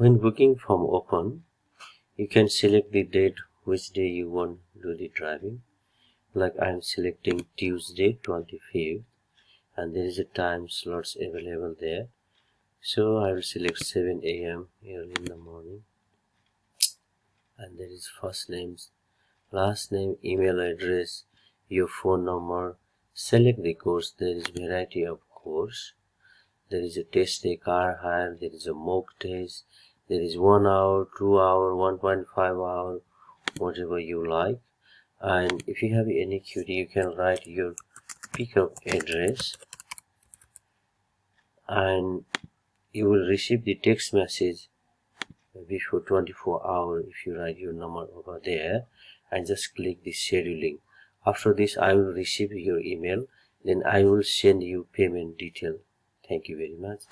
When booking form open, you can select the date which day you want to do the driving. Like I am selecting Tuesday 25th, and there is a time slots available there. So I will select 7 a.m. early in the morning, and there is first names, last name, email address, your phone number. Select the course. There is variety of course. There is a test day, car hire, there is a mock test, there is 1 hour, 2 hour, 1.5 hour, whatever you like. And if you have any query, you can write your pickup address, and you will receive the text message before 24 hours if you write your number over there, and just click the scheduling. After this, I will receive your email, then I will send you payment detail. Thank you very much.